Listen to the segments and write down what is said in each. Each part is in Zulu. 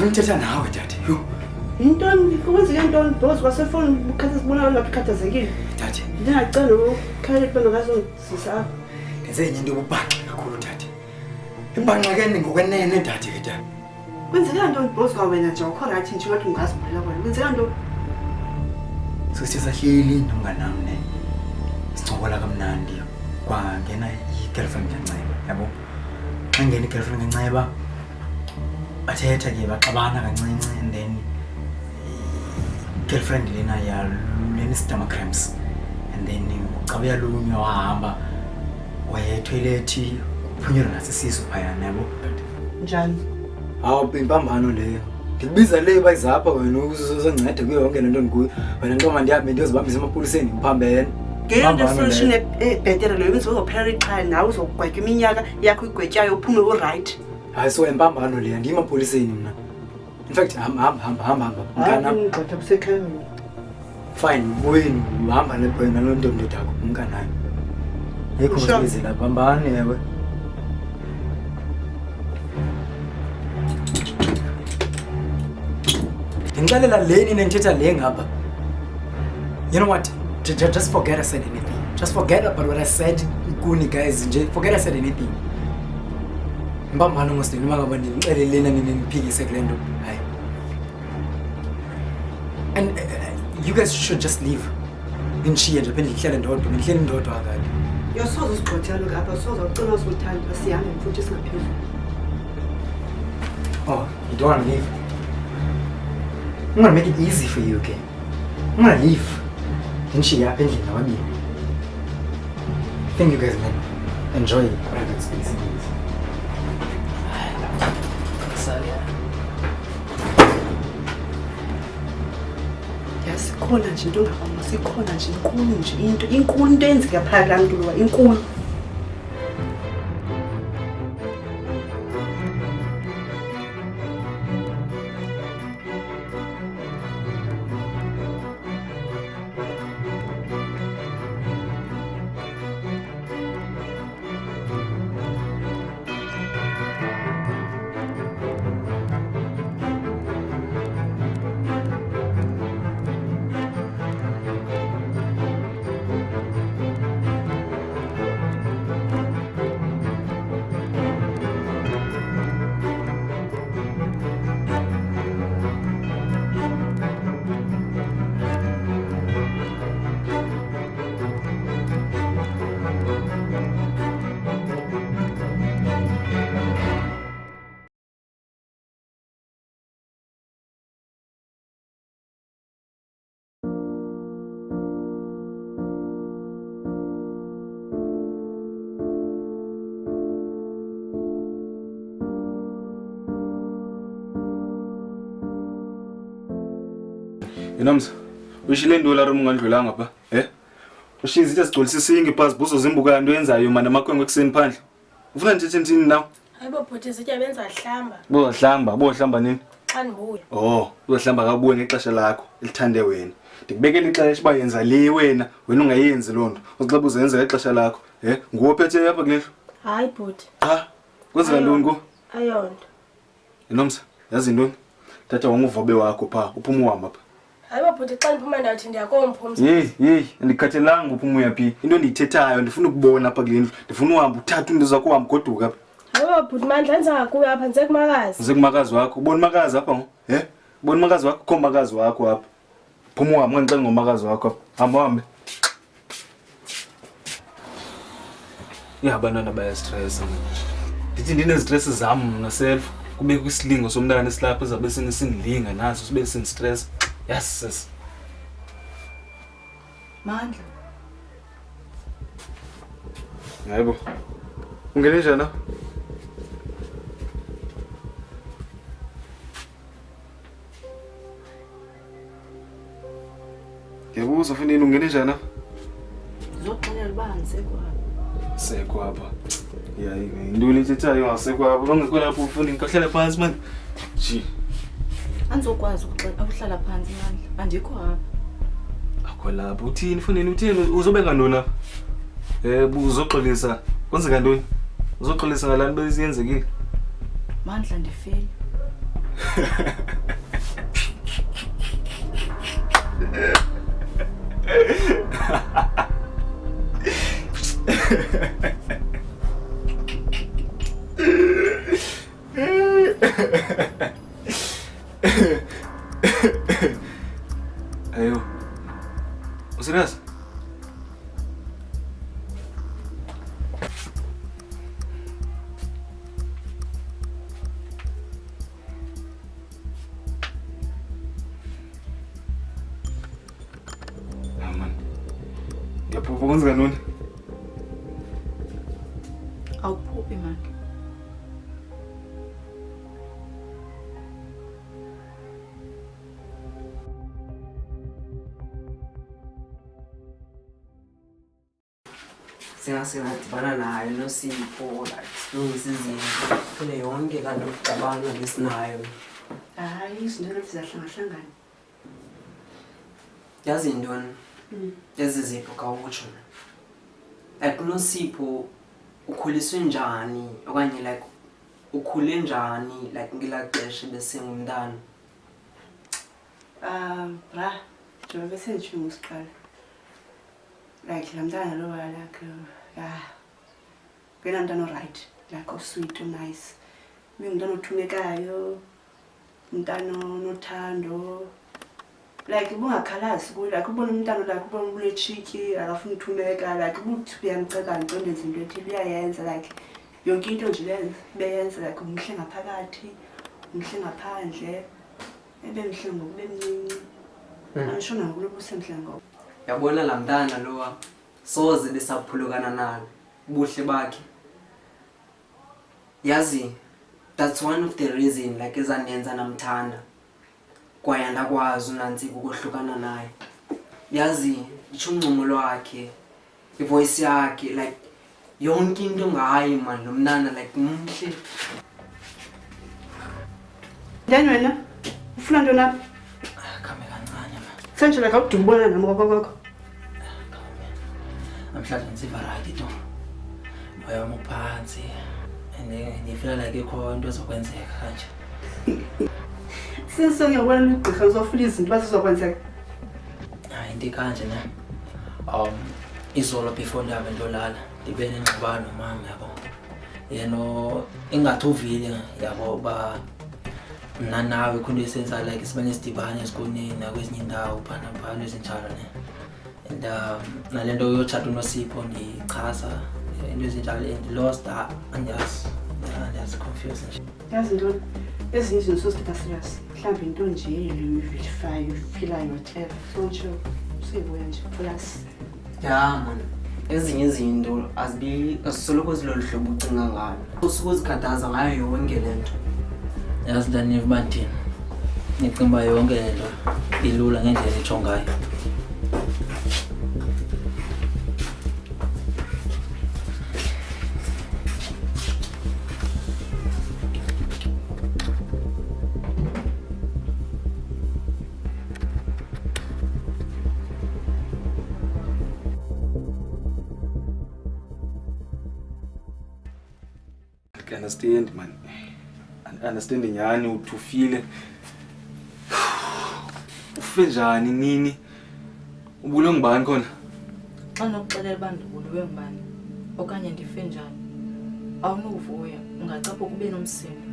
ndifuna uthetha nawe dade. Yho. Yintoni kwenza into boss wasefona ukhatha sibona lapha ikhathazekile. Dade. Ndingacela ukukhala into ngazosisa. Ngenze enye into ububhanqa kakhulu dade. Ibhanqakene ngokwenene dade ke dade. Kwenzeka into boss ka wena nje ukho right nje ngathi ngazibhala wena. Kwenzeka into sithe sahleli nomnganami ne. Sicokola kamnandi kwangena i-girlfriend kaNceba yabo. Xa ngena i-girlfriend kaNceba bathetha ke baxabana kancinci and then girlfriend lena ya lena stomach cramps and then uqabuya lunywa wahamba waya etoilet uphunyelwa nasisisu phayana yabo. njani? Hawu impambano leyo. Ngikubiza le bayizapha wena uzoncede kuyo yonke lento ngikuyo. Wena nto manje yabe ndiyozibambisa emapoliseni ngiphambene. Ngeke solution ebhetele leyo uzophela iqhala nawe uzogwetya iminyaka yakho igwetyayo uphume u-right. Hayi so impambano leyo ndiyemapoliseni mina. In fact hamba mntana. Ngigqotha kusekhaya. Fine wena uhamba lebhoyina lo ntombi yakho umkanayo. Yekho ngizizela phambane yawe. Ngixelela leni nenthetha le ngapha. You know what? Just forget I said anything. Just forget about what I said. Kuni guys, forget I said anything. Mbambano ngosini mangaba ndixelelena niniphikise kule nto. Hayi. And you guys should just leave. Ngishiye nje phela ngihlele ndodwa, ngihlele ndodwa akade. Yosoze usigqothela ngapha, soze ucela usuthanda sihambe futhi singaphezulu. Oh, you don't want to leave? I'm gonna make it easy for you, okay? I'm gonna leave. Ngishiye apha endlini nawabini. I think you guys may enjoy private space. Sikhona nje into ngapha, sikhona nje inkulu into enzeka phakathi la mntu inkulu. Nomza, ushile ndula ro mungandlula ngapha, Ushizi ithi sigcolisa isingi phansi buzo zimbuka into yenzayo manje amakhwenkwe ekseni phandle. Ufuna nje thini nawe? Hayibo bhuti sitya benza hlamba. Bohlamba nini? Xa ndibuya. Oh, uzohlamba kabuye ngexesha lakho elithande wena. Ndikubekela ixesha ba yenza le wena ungayenzi lonto. Uxaba uzenza ngexesha lakho, Nguwe phethe apha kulelo? Hayi bhuti. Cha, kwenzeka ntoni ko? Ayonto. Nomza, yazi ntoni? Thatha wanguvobe wakho pha, uphuma uhamba pha. Hayibo bhuti xa ndiphuma ndathi ndiyakomphumza. Andikhathelanga uphuma uyaphi. Into endiyithethayo ndifuna ukubona apha kule ndlu. Ndifuna uhamba uthatha into zakho uhamba goduka apha. Hayibo bhuti mandla nzenza kuyo apha nze kumakazi. Nze kumakazi wakho. Ubona umakazi apha ngo? Ubona umakazi wakho khomba umakazi wakho apha. Phuma uhamba ngixela ngomakazi wakho apha. Hambe. Abantwana bayastress manje. Ndithi ndine-stress zami mna self. Kube kwisilingo somntana esilapha ezabe sinilinga naso sibe sin-stress. Yes sis. Mandla. Hayibo. Ungene njani? Ngiyabuza fanele ungene njani? Zoxelela banze kwa. Sekho apha. Intoni ethethayo ngasekho apha. Ungekho lapho ufuna inkahlele phansi manje. Ji. Anizokwazi ukuhlala phansi Mandla. Andikho apha. Akho lapho uthini ufuneni uthini uzobeka ntoni apha? Uzoxolisa. Kwenzeka ntoni? Uzoxolisa ngalani beziyenzekile? Mandla ndifile. Ayo. Serius? Aman. Ya pupukkan sekarang. Awuphuphi man. singadibana nayo noSipho like silungisa izinto kule yonke kanti ukucabanga lesinayo. Hayi izinto lezi zahlangahlangana. Yazi intoni lezi zipho kawutsho like noSipho ukhuliswe njani okanye like ukhule njani like ngilaxesha bese ngumntana. Bra njengoba bese nje ngisiqala like lamntana lo like kena mntana right like sweet nice ngumntana othumekayo umntana nothando like bungakhalazi kuyo like ubona umntana like ubona ule cheeky akafuna ukuthumeka like ubuthi uyamcela ntonde izinto ethi uyayenza like yonke into nje beyenza like umhle ngaphakathi umhle ngaphandle ebemhle ngokube mncinci angishona ngokulobu semhle ngoku. Yabona lamntana lowa soze besaphulukana nalo ubuhle bakhe. Yazi that's one of the reason like ezanenza namthanda kwaye ndakwazi unantsika ukuhlukana naye. Yazi ichuncumo lwakhe ivoice yakhe like yonke into ngayo man lo mntana like mhle. Then wena ufuna ntoni apha? Khame kancane man. Senje like awudubona nami kokokoko. Namhlanje ngiziva right to. Moya wami uphansi ngifila like ikho into ezokwenzeka kanje. Since ngiyabona ugqirha uzofuna izinto bazizokwenzeka. Hayi into kanje na. Izolo before ndabe ndolala ndibe nengxabano mama yabo. Yeno ingathuvile yabo ba mna nawe khona esenza like sibane sidibane esikoneni nakwezinye indawo phana phana ezinjalo ne. And nalento yochata unoSipho ndichaza into ezinjalo and lost and just confused nje. Yazi ntoni ezinye izinto sosithatha serious mhlawumbe into nje uyiverifayo uphilayo whatever so nje usebuya nje plus Ya man ezinye izinto asisoloko zilolu hlobo ucinga ngayo usukuzikhathaza ngayo yonke lento. Yazi ndaniva bandini ngicimba yonke lento ilula ngendlela etsho ngayo. I understand man. I understand nyani uthi ufile. Ufe njani nini? Ubulo ngibani khona? Xa nokuxelela bandibulwe ngibani okanye ndife njani awunovuya ungacapha kube nomsindo.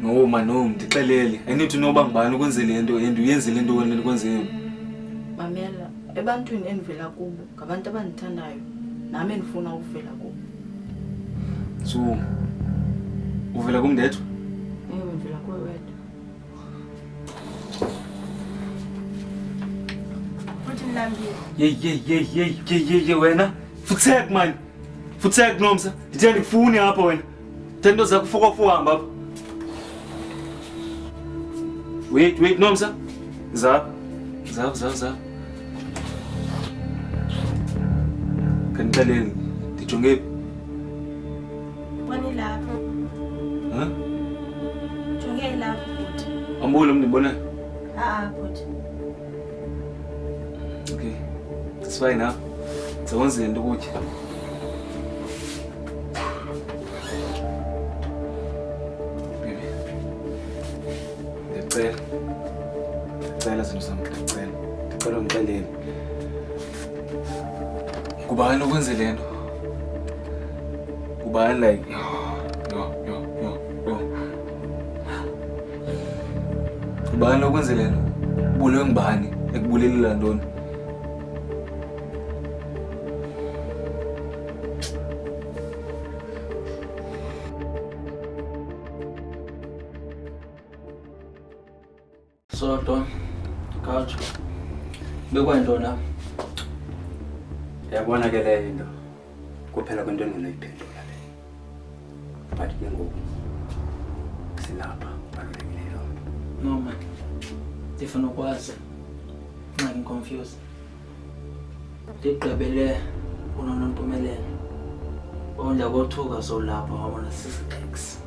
No man no ndixelele. I need to know bangibani ukwenze lento and uyenzile into wena ukwenze. Mamela ebantwini endivela kubo ngabantu abandithandayo nami endifuna ukuvela kubo. So uvela kumndethu? Ewe ndivela kuwe wedwa. Futhi nilambile. Ye wena. Futhek man. Futhek nomsa. Ndithi ngifuni apha wena. Thando zakho fuka hamba apha. Wait nomsa. Za. Kantaleni. Ndijonge. Wani lapha. Huh? Jonge lapha futhi. Ambulo mndibona. Futhi. Okay. It's fine now. Sizokwenza into ukutya. Baby. zinto zami ndicela ungixelele. Ngubani okwenze le nto? Ngubani like yo. Ngubani okwenze le nto? Ubulewe ngubani? Ekubulelela ntoni? So Don, couch. Bekwantona. Yabona ke le into. Kuphela kwento enginoyiphendula le. But ke ngoku silapha balulekile lo. No man. Ndifuna ukwazi. I'm confused. Ndigqibele unoNompumelelo. Ondla kothuka so lapha wabona sisi-X.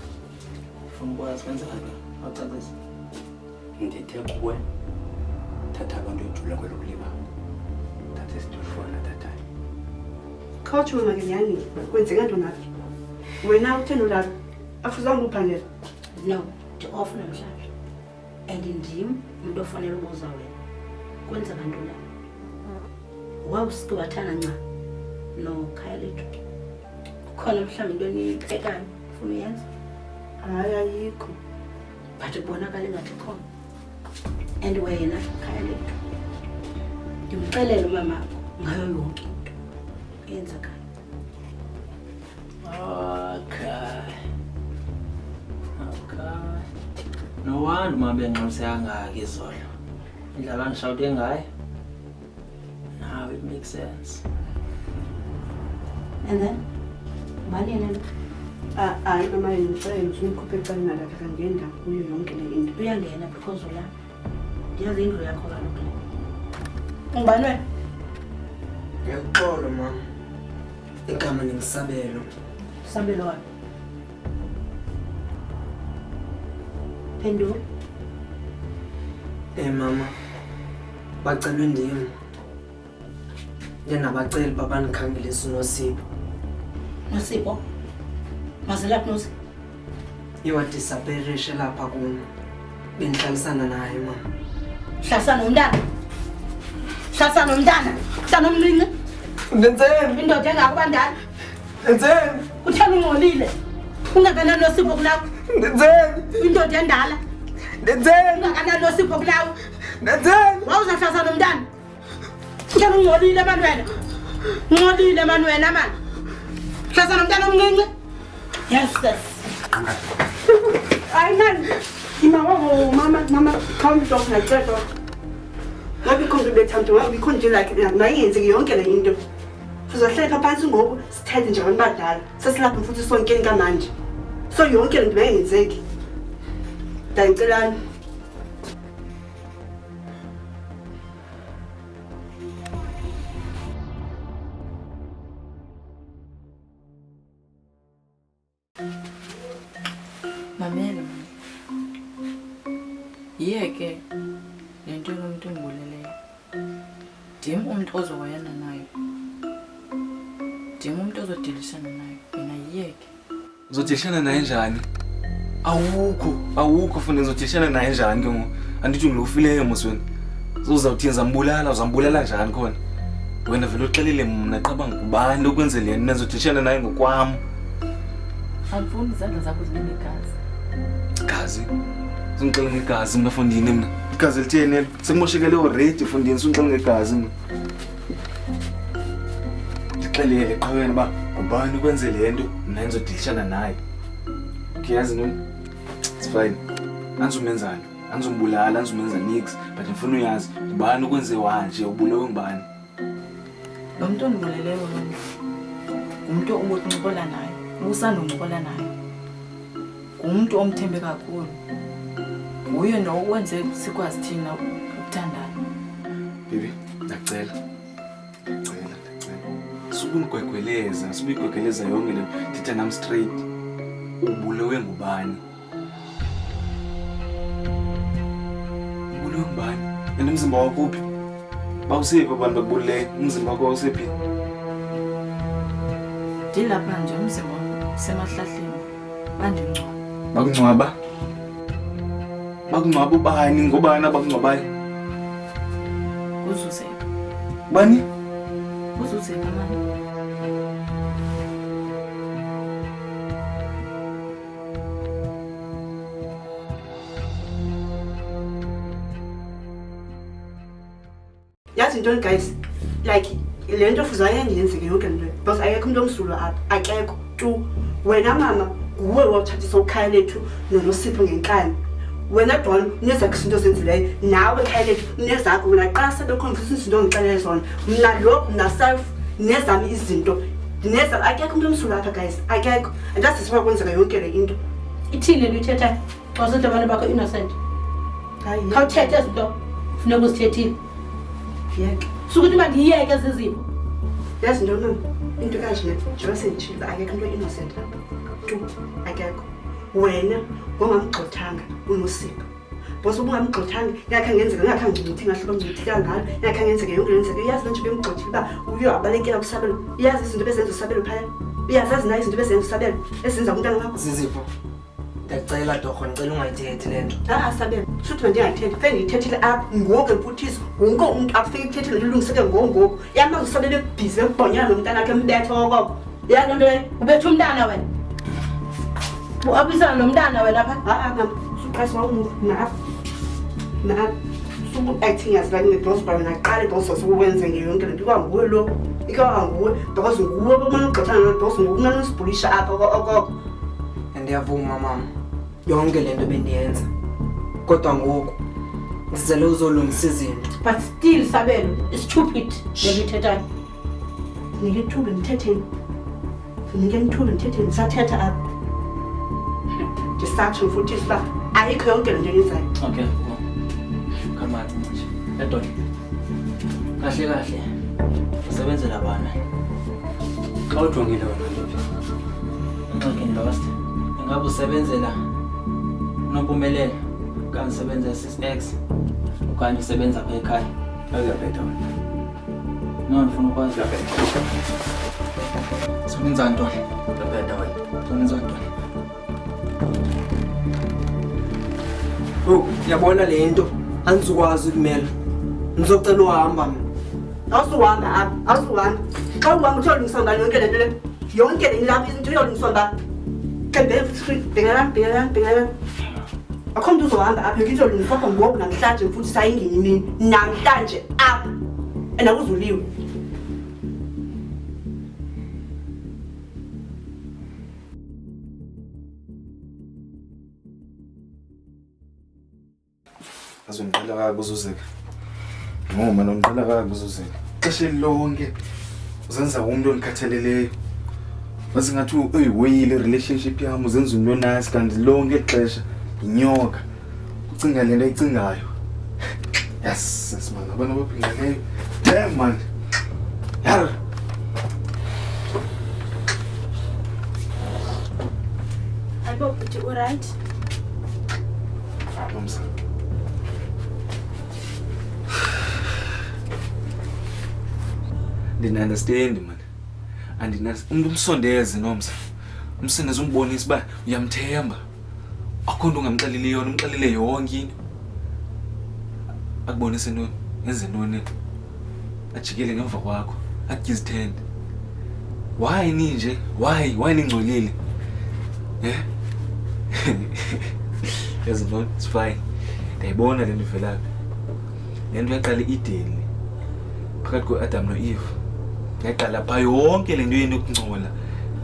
Ndifuna ukwazi kwenzekani? Awucacisa. Ndithe kuwe thatha abantu ejula kwelokulima. That is to phone that time. Coach mama ngenyani kwenzeka ntoni apha? Wena utheni ulapha? Afuzange uphangela. No, ndi-off namhlanje. And ndim umuntu ofanele ubuza wena. Kwenzeka ntoni la? Wawusuke wathana nca nokhaya lethu. Khona mhlawumbe into eniyiphekayo ufuna uyenza? Hayi ayikho. But kubonakala engathi khona. And wena khaya lethu. Ndimxelele umamakho ngayo yonke into eyenzekayo. Okay. No wonder mabe ngxolisanga izolo. Indlela ngishawute ngayo. Now it makes sense. And then mali yena Hayi mama ngicela uzikhuphe eqaleni lapha kangenda kuyo yonke le into. uyangena because la ndiyazi indlu yakho kaloku le. Ungubani wena? Ngiyakuxola mama. Igama ngingisabelo. Sabelo wena. Phendula. Mama. Bacelwe ndim. Njenabaceli babanikhangelisa uNosipho. Nosipho. Mazelaphi Nosipho? Iwadisappearishe lapha kum. Bengihlalisana naye mama. Hlasana nomntana. Hlasana nomntana. Mntana omncinci. Ngenzeni? Indoda engakubandana. Ngenzeni? Uthana ungcolile. Ungakanani Nosipho kulawo. Ngenzeni? Indoda endala. Ngenzeni? Ungakanani Nosipho kulawo. Ngenzeni? Wawuzahlasa nomntana. Uthana ungcolile abantwana. Ungcolile abantwana manje. Hlasana nomntana omncinci. Yes, sis. Hayi mani. Mama come talk ngicela. Ngabe ikhonto bethamto ngabe ikhonto like nayenze yonke le into. Sizohleka phansi ngoku sithethe nje abantu badala. Sesilapha futhi sonke nkamanje. So yonke into mayenzeki. Ngiyacelana. Mamela. Yeke lento yomuntu engibuleleyo. Ndim umuntu ozoyana naye. Ndim umuntu ozodilishana naye. Mina yeke. Uzodilishana naye njani? Awukho futhi ngizodilishana naye njani ke ngoku? Andithi ngilofileyo mosweni. Uzawuthi uzambulala njani khona? Wena vele uxelile mina qaba ngubani lokwenze le nto ngizodilishana naye ngokwami. Angifuni izandla zakho zibe negazi. Gazi. Singixele ngegazi mina fondini mina. Igazi litheni? Sekumoshekele already fondini singixele ngegazi mina. Ndixelele qhawena ba ngubani ukwenze le nto mina ngizodilishana naye. Uyazi nini? It's fine. Anzumenzani? Anzumbulala, anzumenza nix, but ngifuna uyazi ngubani ukwenze wanje ubulewe ngubani? Lo muntu ondibuleleyo wena. Umuntu obuncokola naye. Usandoncokola naye. Umuntu omthembe kakhulu. Uyo nokwenze sikwazi thina ukuthandana. Baby, ngicela. Subungigwegweleza, subuyigwegweleza yonke le thetha nami straight. Ubulewe ngubani? Ubulewe ngubani? Yena umzimba wakho uphi? Bawusiphi abantu bakubulele? Umzimba wakho usiphi? Dilapha nje umzimba semahlahleni. Bandingcwaba. Bakungcwaba? Bakungcwaba ubani? Ngobani abakungcwabayo? uzuzeka. Bani? Uzuzeka mani. Yazi ntoni guys, like le nto futhi ayengenzeke yonke le because ayekho umuntu omsulwa apha, akekho tu. Wena mama nguwe wawuthathisa ukhaya lethu noNosipho ngenkani. Wena Don nezakho izinto ozenzileyo, nawe ekhaya lethu nezakho wena qala sebekhomfisa izinto ongixelele zona. Mna lo mna self nezami izinto. Neza akekho umuntu omsulwa apha guys, akekho. And that's isifa kwenzeka yonke le into. Ithini le uthetha xa usenza abantu bakho innocent? Hayi, Khawuthethe izinto funeka uzithethile. yeke. Sukuthi mandiyiyeke ezi zinto. Yazi ntoni into kanje njengoba senditshilo akekho umuntu innocent apha. Tu akekho. Wena ngongamgxothanga uNosipho. Bose ubungamgxothanga yakhe ngenzeka ngakhange ngithi ngahluba ngithika ngalo yakhe ngenzeka yonke lenzeka. Uyazi nje bemgxothile ba uyo abalekela kusabelo. Uyazi izinto bezenza usabelo phaya. Uyazazi nayo izinto bezenza usabelo esenza umntana wakho. Zizipho. Ndiyacela torho ndicela ungayithethi le nto. Sabelo. Futhi mandingayithethi. Fe ngiyithethile apha ngoku emputhisa. Wonke umuntu afike ikuthethele ilungiseke ngoku. Yama usabelo ebhizi ebhonyana nomntana wakhe embethe okoko. Yazi nto le Ubethe umntana wena. Uabisana nomntana wena pha. mama suqasa umuntu na suku acting as like ngedosi ba mina qale dosi sokuwenze ngeyonke lento kwanguwe lo ikwanguwe because nguwe bomangixothana nodosi ngokunana sibulisha apha okoko. Ndiyavuma mama. Yonke le nto bendiyenza. Kodwa ngoku ngizele uzolungisa izinto. But still Sabelo is stupid. Ngithethayo. Ngikuthuba ngithetheni. Ngikuthuba ngithetheni sathetha apha. Disathi futhi siba ayikho yonke lento yenzayo. Okay. Kama manje. Edon. Kahle. Usebenzela bana. Xa ujongile wena Ndlovu. Ngixakeni lost. Ingabe usebenzela Nompumelelo kanti usebenza sis-X okanye usebenza apha ekhaya? Ayabetha wena. No, ndifuna ukwazi. Sonenza ntoni? Ayabetha wena. Sonenza ntoni? Yabona le nto andizukwazi ukumela. Ngizocela uhamba mina. Awusuhamba apha, awusuhamba. Xa uhamba utholungisa ngalo yonke lento le. Yonke le lapha izinto uyolungiswa ngalo. Kembe free, bhekana. Akho umuntu uzohamba apha yonke izolungiswa ngoku namhlanje futhi sayingeni imini. Namhlanje apha. Enakuzuliwe. Azongiqala kabi uzuzeka. Noma nomqala kabi uzuzeka. Xesha lonke uzenza umuntu onikhathaleleyo. Base ngathi uyiwile relationship yami uzenza into nice kanti lonke ixesha inyoka. Ucinga lento ayicingayo. Yes, sesimanga abantu abaphindileyo. Damn man. Yar. Ayibo bhuti alright? Nomsa. Didn't understand man. And umuntu umsondeze Nomsa. Umsondeze umbonisa uba uyamthemba. Akho nto ungamxelele yona, umxelele yonke into. Akubonise ntoni? Yenze ntoni? Ajikele ngemva kwakho. Akuzithende. Why ninje? Why ningcolile? Yeah? Yazi ntoni? It's fine. Ndayibona le nto ivelaphi. Le nto yaqala i-Eden. Phakathi ko-Adam no-Eve. Yaqala phaa yonke le nto yenu yokungcola.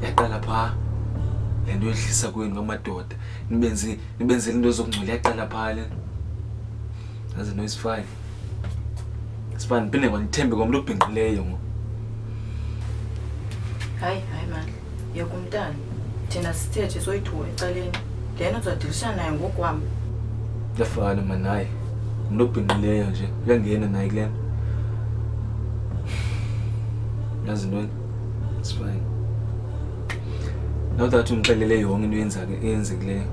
Yaqala phaa. Le nto yohlisa kwenu ngamadoda. Nibenzele into zokungcola yaqala phaa le. Yazi no, it's fine. It's fine. Phinde ngonithembe komuntu obhinqileyo ngo. Hayi man. Yakumntana. Thina sithethe soyithuwa ecaleni. Lena uzodilishana naye ngokwami. Yafana man naye. Umuntu obhinqileyo nje. Uyangena naye kule. Yazi ntoni? It's fine. Now that umxelele yonke into eyenzekileyo.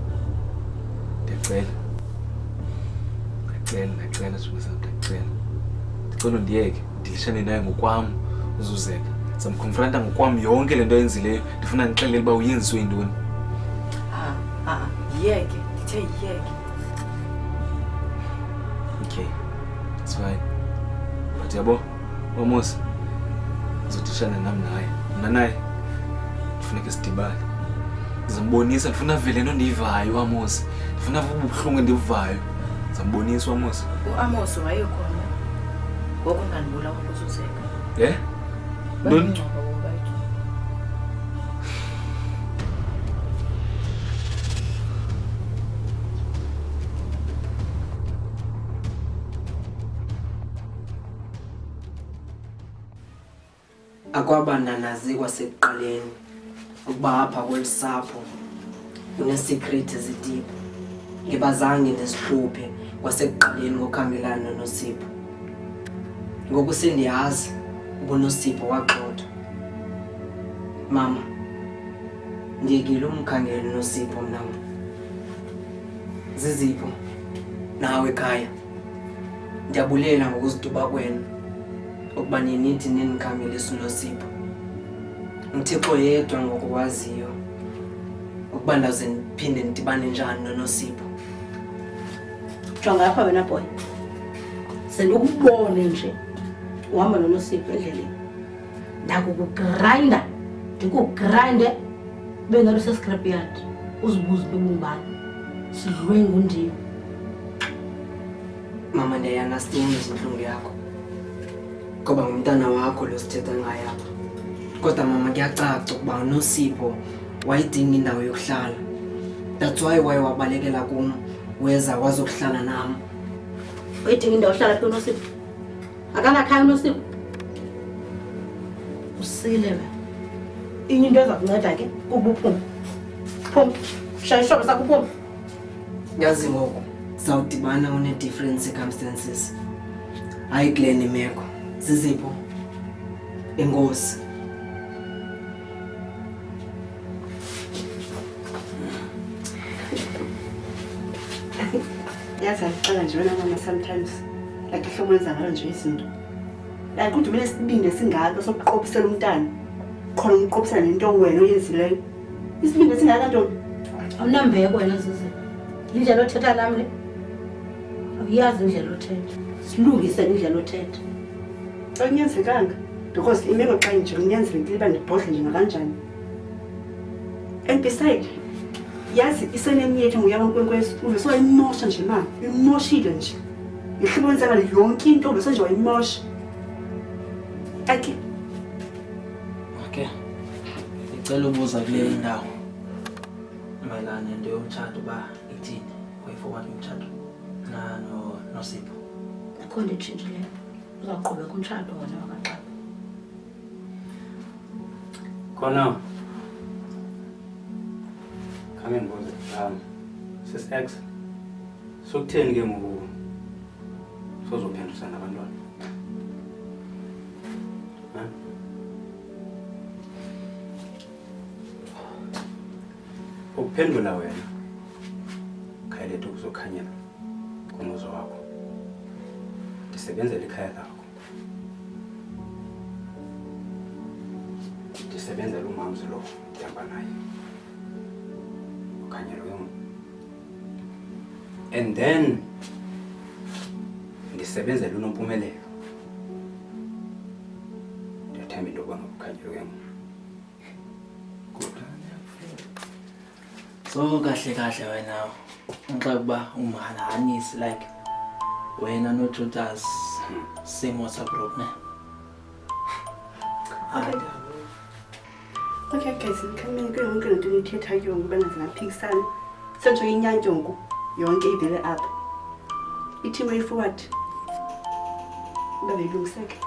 Ndiyacela. Ndicela ndicela. Ndicela ndiyeke ndilishane naye ngokwami uzuzeka. Samkonfronta ngokwami yonke le nto ayenzileyo. Ndifuna ndixelele uba uyenziswe yintoni. Yeke, ndithe yeke. Okay. It's fine. But but yabo Amos uzotishana nami naye mina naye kufuneka sidibane ngizambonisa ngifuna vele into endiyivayo Amos ngifuna ubuhlungu endivayo ngizambonisa Amos uAmos wayekhona ngoku ngandibula ukuzuzeka don't Akwabananazi kwasekuqaleni ukuba apha kwelisapho unesecret ezidip ngibazange nesihluphe kwasekuqaleni ngokhangelana noSipho ngoku sendiyazi ubunoSipho waxoxa mama ndiyekile umkhangela noSipho mna Zizipho nawe ekhaya ndiyabulela ngokuziduba kwenu ukuba nithi ninikhangelisa uNosipho uThixo yedwa ngokwaziyo ukuba ndaze ndiphinde ndibane njani noNosipho jonga apha wena boy sendikubone nje uhamba noNosipho endleleni ndakukugrinda ndikugrinde bengabe sescrapyard uzibuze bebumbani sidlwe ngundiyo mama ndiyaunderstand izinhlungu yakho ngoba ngumntana wakho lo sithetha ngaye apha kodwa mama kuyacaca ukuba uNosipho wayidinga indawo yokuhlala that's why wabalekela kum weza wazokuhlala nami uyidinga indawo yokuhlala phi uNosipho akanakhaya uNosipho usile wena inye into eza kunceda ke ubuphuma phuma shaya ishobo sakho uphuma yazi ngoku sawudibana une-different circumstances hayi kule nimeko Zizipho enkosi yazi ngicela nje wena mama sometimes like ihlobo lenza ngalo nje izinto like kuthi kumele sibinde singaka sokuqophisela umntana khona umqophisana nento wena oyenzileyo isibinde singaka ntombi awunambeko wena Zizi indlela othetha nami le awuyazi indlela othetha silungise indlela othetha akunyanzelekanga because imeko xa nje kunyanzelekile uba ndibhodle nje nakanjani and beside yazi iseneni yethu nguyaba nkwenkwezi uvese wayimosha nje mama imoshile nje ihlobo lenzanga yonke into uvese nje wayimosha okay ngicela ubuza kule indawo mayelana nento yomtshato uba ithini wayiforward umtshato noSipho akho nto etshintshileyo uzaqhubeka umtshato wona wakaqala khona khame ngibuze sis X sokutheni ke ngoku sozophendula nabantwana ukuphendula wena khaya lethu kuzokhanyela kumuzo wakho ndisebenzela ikhaya lakho ndisebenzela umamzi lo ndihamba naye ukhanyelo ke and then ndisebenzela uNompumelelo ndiyathemba into yokuba ngokukhanyelo ke so kahle wena nxa kuba umahalanisi like wena noTutas same WhatsApp group ne okay guys ngikhulumeni ke yonke lento nithetha kuyo ngoba nazingaphikisana senje inyanjongo yonke ivele apha ithi way forward babe ilungiseke